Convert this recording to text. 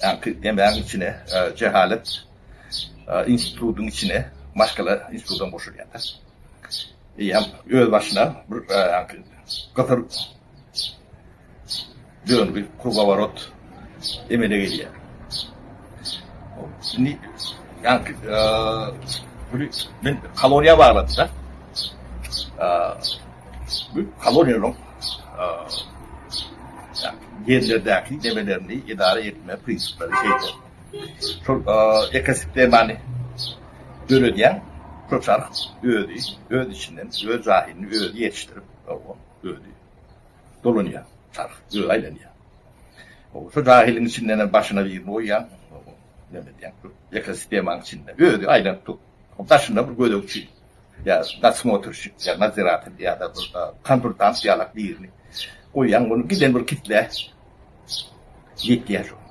Yani demeğin içine cehalet institutun içine başkalar institutun boşur yatar. Yani öz başına Katar dön bir kruvavarot emele geliyor. Şimdi yani ben kaloriye bağladım da kalorinin yerlerdeki develerini idare etme prensipleri şeydir. Çok ekosistemani dönüyen çok sarı öğüt içinden öğüt zahilini öğüt yetiştirip öğüt dolunuyor sarı öğüt ayleniyor. Şu zahilin içinden başına bir boyan demediyen ekosistemanın içinde öğüt aynen tut. Taşında bir gödükçü ya nasıl oturuşu ya naziratı ya da konsultant diyalog birini koyan bunu giden bir kitle ihtiyaç